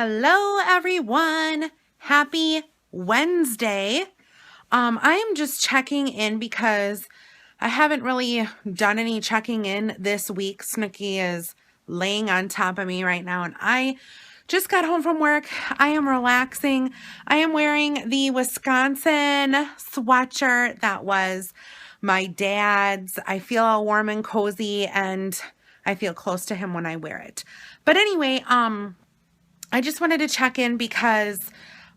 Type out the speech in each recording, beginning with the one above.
Hello, everyone. Happy Wednesday. I am just checking in because I haven't really done any checking in this week. Snooki is laying on top of me right now, and I just got home from work. I am relaxing. I am wearing the Wisconsin sweatshirt that was my dad's. I feel all warm and cozy, and I feel close to him when I wear it. But anyway, I just wanted to check in because,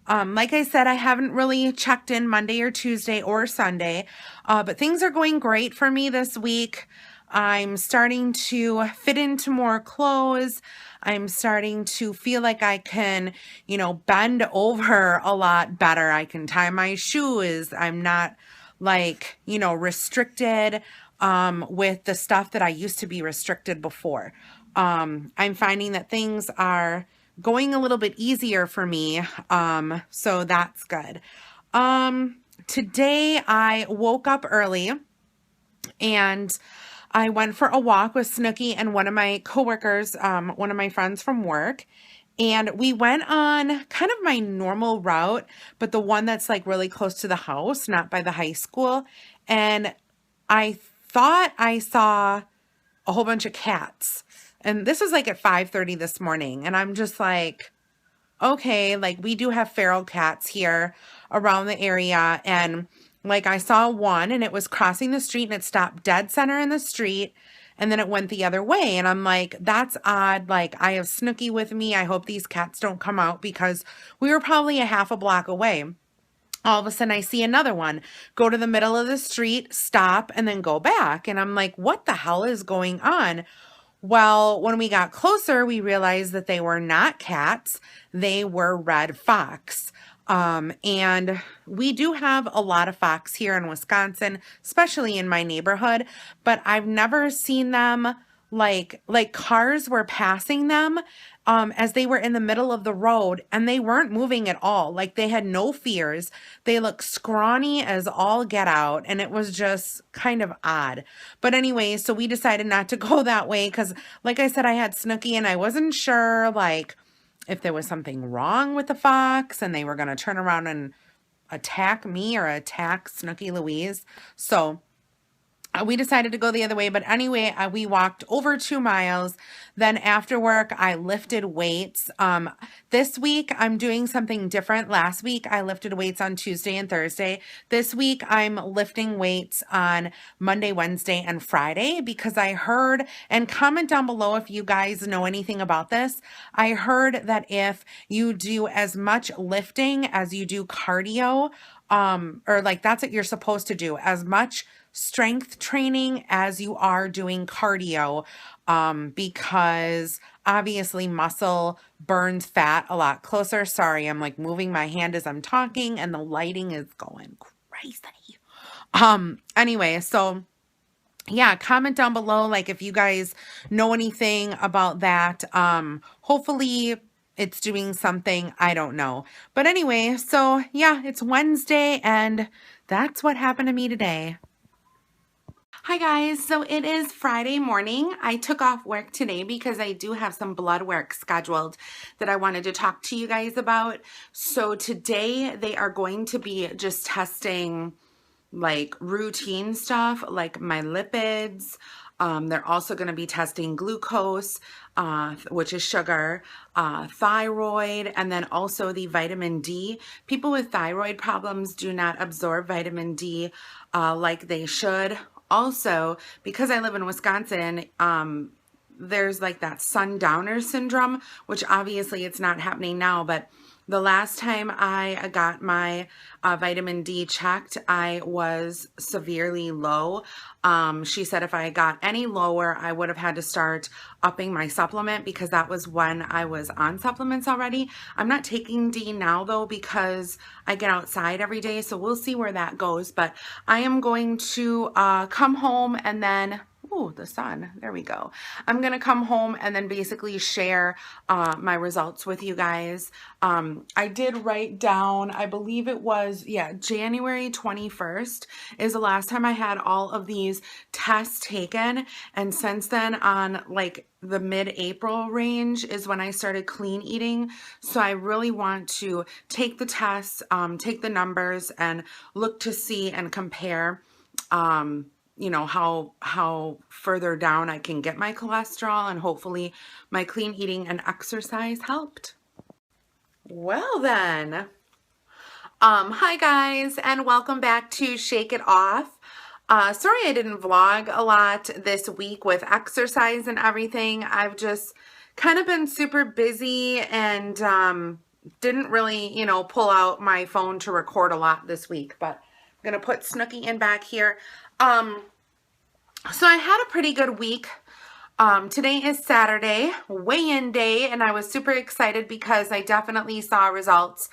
like I said, I haven't really checked in Monday or Tuesday or Sunday, but things are going great for me this week. I'm starting to fit into more clothes. I'm starting to feel like I can, bend over a lot better. I can tie my shoes. I'm not restricted with the stuff that I used to be restricted before. I'm finding that things are going a little bit easier for me. So that's good. Today I woke up early and I went for a walk with Snooki and one of my coworkers, one of my friends from work. And we went on kind of my normal route, but the one that's like really close to the house, not by the high school. And I thought I saw a whole bunch of cats. And this was like at 5:30 this morning. And I'm just like, okay, like we do have feral cats here around the area. And like I saw one and it was crossing the street and it stopped dead center in the street. And then it went the other way. And I'm like, that's odd. Like I have Snooki with me. I hope these cats don't come out because we were probably a half a block away. All of a sudden I see another one go to the middle of the street, stop, and then go back. And I'm like, what the hell is going on? Well, when we got closer, we realized that they were not cats. They were red fox. And we do have a lot of fox here in Wisconsin, especially in my neighborhood, but I've never seen them like cars were passing them, as they were in the middle of the road and they weren't moving at all. Like they had no fears. They looked scrawny as all get out. And it was just kind of odd. But anyway, so we decided not to go that way. Cause like I said, I had Snooki and I wasn't sure like if there was something wrong with the fox and they were going to turn around and attack me or attack Snooki Louise. So we decided to go the other way, but anyway, we walked over 2 miles. Then after work, I lifted weights. This week, I'm doing something different. Last week, I lifted weights on Tuesday and Thursday. This week, I'm lifting weights on Monday, Wednesday, and Friday because I heard, and comment down below if you guys know anything about this. I heard that if you do as much lifting as you do cardio, or like that's what you're supposed to do, as much strength training as you are doing cardio, because obviously muscle burns fat a lot closer. Sorry, I'm like moving my hand as I'm talking and the lighting is going crazy. Anyway, so yeah, comment down below, like if you guys know anything about that. Hopefully it's doing something, I don't know. But anyway, so yeah, it's Wednesday and that's what happened to me today. Hi guys, so it is Friday morning. I took off work today because I do have some blood work scheduled that I wanted to talk to you guys about. So today they are going to be just testing like routine stuff like my lipids. They're also going to be testing glucose, which is sugar, thyroid, and then also the vitamin D. People with thyroid problems do not absorb vitamin D like they should. Also, because I live in Wisconsin, there's like that sundowner syndrome, which obviously it's not happening now, but the last time I got my vitamin D checked, I was severely low. She said if I got any lower, I would have had to start upping my supplement because that was when I was on supplements already. I'm not taking D now though because I get outside every day, so we'll see where that goes. But I am going to come home and then ooh, the sun, there we go. I'm going to come home and then basically share my results with you guys. I did write down, I believe it was, yeah, January 21st is the last time I had all of these tests taken. And since then, on like the mid-April range is when I started clean eating. So I really want to take the tests, take the numbers and look to see and compare, you know, how further down I can get my cholesterol, and hopefully my clean eating and exercise helped. Well then, hi guys, and welcome back to Shake It Off. Sorry I didn't vlog a lot this week with exercise and everything. I've just kind of been super busy and didn't really, you know, pull out my phone to record a lot this week, but I'm going to put Snooki in back here. So I had a pretty good week. Today is Saturday, weigh-in day, and I was super excited because I definitely saw results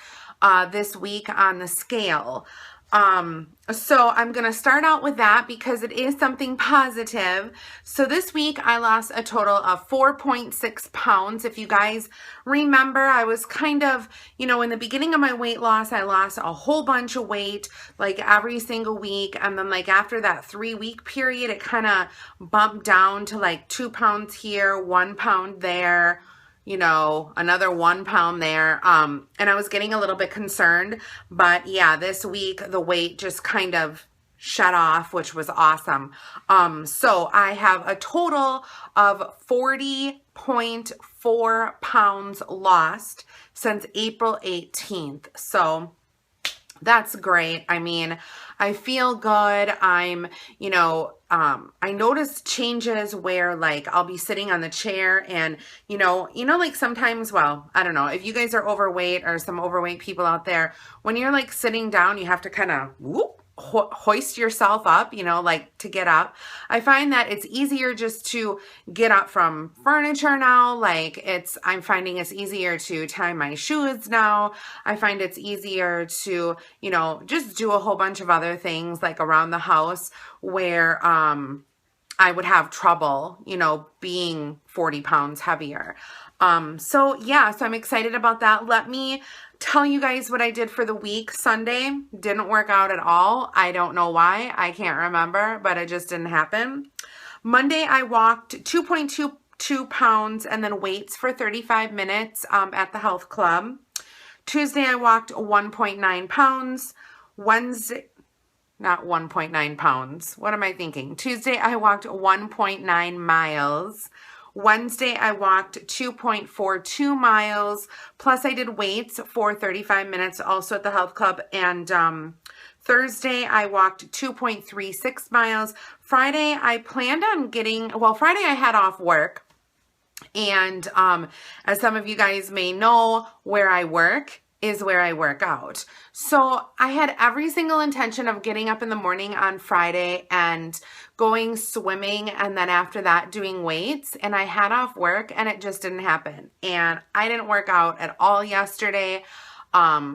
this week on the scale. So I'm going to start out with that because it is something positive. So this week I lost a total of 4.6 pounds. If you guys remember, I was kind of, you know, in the beginning of my weight loss, I lost a whole bunch of weight, like every single week. And then like after that 3-week period, it kind of bumped down to like 2 pounds here, 1 pound there, you know, another 1 pound there. And I was getting a little bit concerned, but yeah, this week the weight just kind of shut off, which was awesome. So I have a total of 40.4 pounds lost since April 18th. So that's great. I mean, I feel good. I'm, you know, I noticed changes where like I'll be sitting on the chair and, you know, like sometimes, well, I don't know if you guys are overweight or some overweight people out there, when you're like sitting down, you have to kind of hoist yourself up, you know, like to get up. I find that it's easier just to get up from furniture now. Like I'm finding it's easier to tie my shoes now. I find it's easier to, you know, just do a whole bunch of other things like around the house where, I would have trouble, you know, being 40 pounds heavier. So yeah, so I'm excited about that. Let me tell you guys what I did for the week. Sunday didn't work out at all. I don't know why. I can't remember, but it just didn't happen. Monday, I walked 2.22 pounds and then weights for 35 minutes at the health club. Tuesday, I walked 1.9 pounds. Wednesday, not 1.9 pounds. What am I thinking? Tuesday, I walked 1.9 miles. Wednesday, I walked 2.42 miles, plus I did weights for 35 minutes also at the health club. And Thursday, I walked 2.36 miles. Friday, I planned on Friday I had off work. And as some of you guys may know, where I work is where I work out. So I had every single intention of getting up in the morning on Friday and going swimming, and then after that doing weights, and I had off work and it just didn't happen. And I didn't work out at all yesterday. I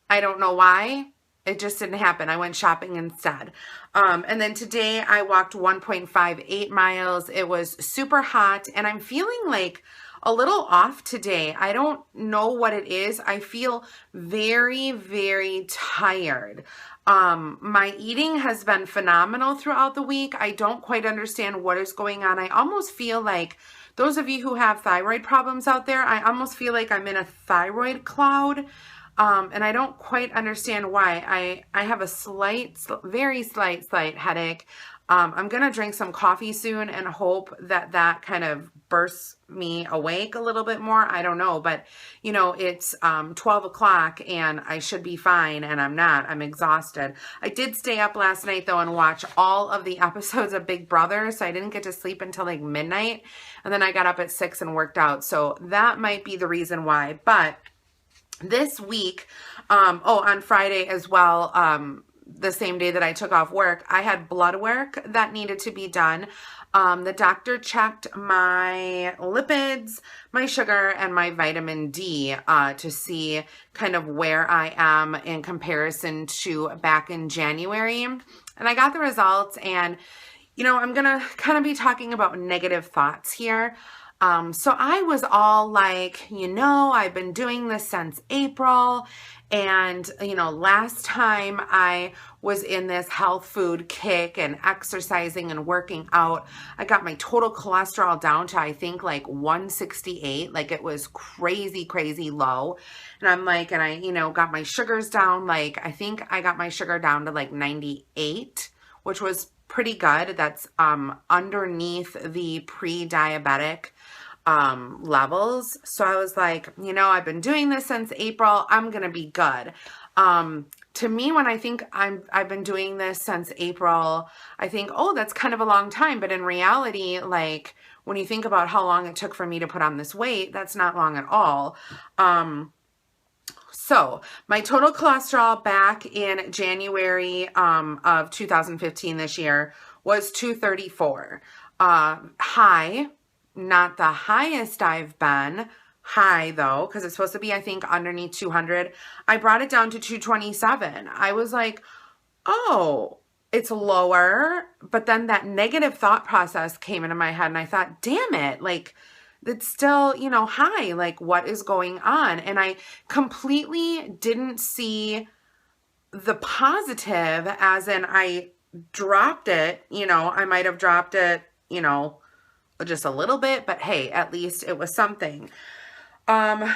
don't know why. It just didn't happen. I went shopping instead. And then today I walked 1.58 miles. It was super hot and I'm feeling like a little off today. I don't know what it is. I feel very, very tired. My eating has been phenomenal throughout the week. I don't quite understand what is going on. I almost feel like those of you who have thyroid problems out there, I almost feel like I'm in a thyroid cloud. And I don't quite understand why. I have a very slight headache. I'm going to drink some coffee soon and hope that that kind of bursts me awake a little bit more. I don't know, but you know, it's 12 o'clock and I should be fine, and I'm not. I'm exhausted. I did stay up last night though and watch all of the episodes of Big Brother, so I didn't get to sleep until like midnight, and then I got up at 6 and worked out. So that might be the reason why. But this week, on Friday as well, the same day that I took off work, I had blood work that needed to be done. The doctor checked my lipids, my sugar, and my vitamin D to see kind of where I am in comparison to back in January. And I got the results, and I'm going to kind of be talking about negative thoughts here. So I was all like, I've been doing this since April. And, last time I was in this health food kick and exercising and working out, I got my total cholesterol down to, I think, like 168. Like, it was crazy, crazy low. And I'm like, and I, got my sugars down. Like, I think I got my sugar down to like 98, which was pretty good. That's underneath the pre-diabetic levels. So I was like, I've been doing this since April. I'm going to be good. To me, when I think I've been doing this since April, I think, oh, that's kind of a long time. But in reality, like when you think about how long it took for me to put on this weight, that's not long at all. So my total cholesterol back in January of 2015 this year was 234. High, not the highest I've been. High though, because it's supposed to be, I think, underneath 200. I brought it down to 227. I was like, oh, it's lower. But then that negative thought process came into my head and I thought, damn it, like, it's still, high. Like, what is going on? And I completely didn't see the positive, as in I dropped it, I might have dropped it, just a little bit, but hey, at least it was something. And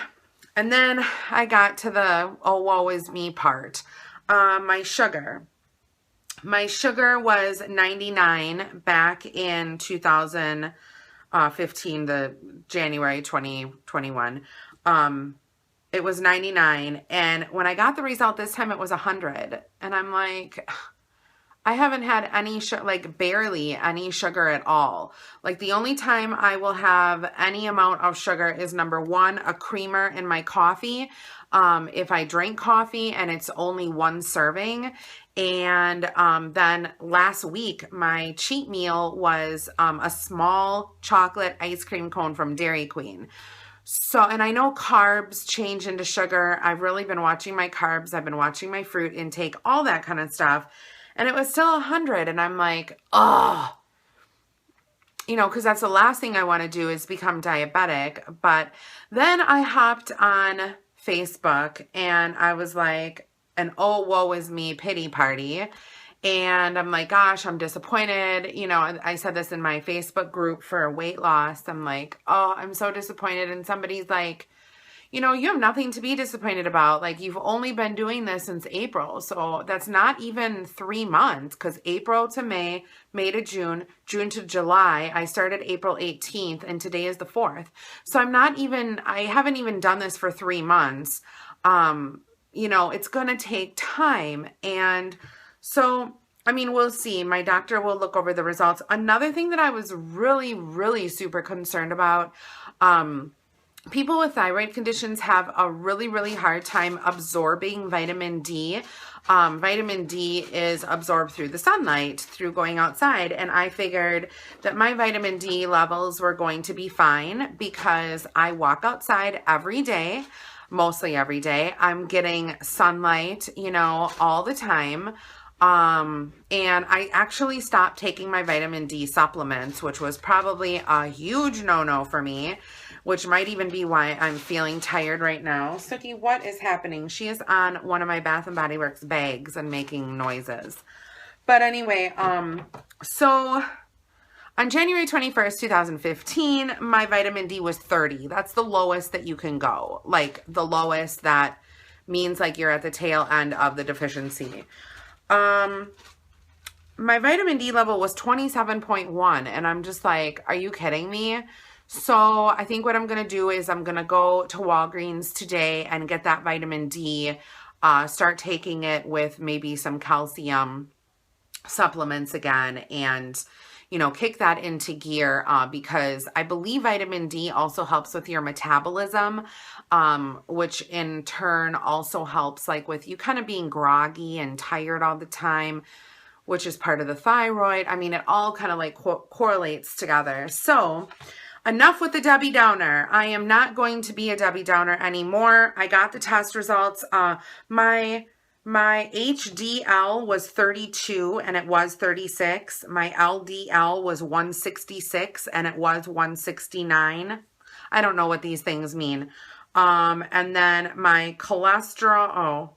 then I got to the, oh, woe is me part. My sugar was 99 back in 2015, the January 2021. It was 99. And when I got the result this time, it was 100. And I'm like, I haven't had any like barely any sugar at all. Like the only time I will have any amount of sugar is number one, a creamer in my coffee. If I drink coffee and it's only one serving. And then last week, my cheat meal was a small chocolate ice cream cone from Dairy Queen. So, and I know carbs change into sugar. I've really been watching my carbs. I've been watching my fruit intake, all that kind of stuff. And it was still 100. And I'm like, oh, because that's the last thing I want to do is become diabetic. But then I hopped on Facebook and I was like, an oh, woe is me pity party. And I'm like, gosh, I'm disappointed. I said this in my Facebook group for weight loss. I'm like, oh, I'm so disappointed. And somebody's like, you have nothing to be disappointed about. Like, you've only been doing this since April. So that's not even 3 months, because April to May, May to June, June to July, I started April 18th and today is the 4th. So I haven't even done this for 3 months. It's going to take time. And so, we'll see. My doctor will look over the results. Another thing that I was really, really super concerned about, people with thyroid conditions have a really, really hard time absorbing vitamin D. Vitamin D is absorbed through the sunlight, through going outside. And I figured that my vitamin D levels were going to be fine because I walk outside every day, mostly every day. I'm getting sunlight, all the time. And I actually stopped taking my vitamin D supplements, which was probably a huge no-no for me, which might even be why I'm feeling tired right now. Suki, what is happening? She is on one of my Bath & Body Works bags and making noises. But anyway, so on January 21st, 2015, my vitamin D was 30. That's the lowest that you can go. Like the lowest that means like you're at the tail end of the deficiency. My vitamin D level was 27.1 and I'm just like, are you kidding me? So I think what I'm going to do is I'm going to go to Walgreens today and get that vitamin D, start taking it with maybe some calcium supplements again and, kick that into gear because I believe vitamin D also helps with your metabolism, which in turn also helps like with you kind of being groggy and tired all the time, which is part of the thyroid. It all kind of like correlates together. So enough with the Debbie Downer. I am not going to be a Debbie Downer anymore. I got the test results. My My HDL was 32 and it was 36. My LDL was 166 and it was 169. I don't know what these things mean. And then my cholesterol,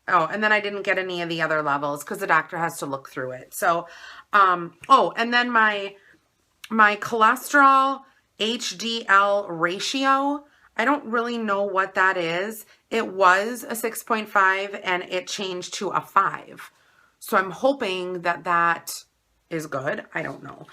and then I didn't get any of the other levels because the doctor has to look through it. So, and then my cholesterol HDL ratio, I don't really know what that is. It was a 6.5 and it changed to a 5. So I'm hoping that that is good. I don't know.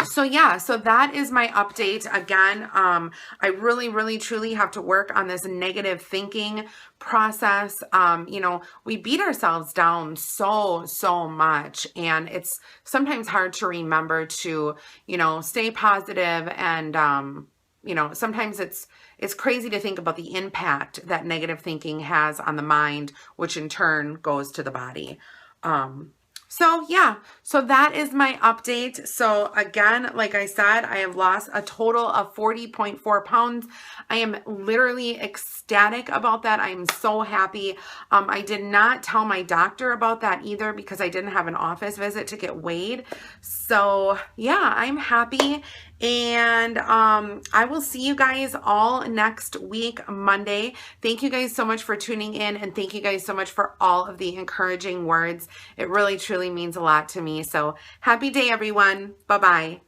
So yeah, so that is my update. Again, I really, really, truly have to work on this negative thinking process. You know, we beat ourselves down so much, and it's sometimes hard to remember to, you know, stay positive. And, you know, sometimes it's crazy to think about the impact that negative thinking has on the mind, which in turn goes to the body. So yeah, so that is my update. So again, like I said, I have lost a total of 40.4 pounds. I am literally ecstatic about that. I'm so happy. I did not tell my doctor about that either because I didn't have an office visit to get weighed. So yeah, I'm happy. And I will see you guys all next week, Monday. Thank you guys so much for tuning in, and thank you guys so much for all of the encouraging words. It really, truly means a lot to me. So happy day, everyone. Bye-bye.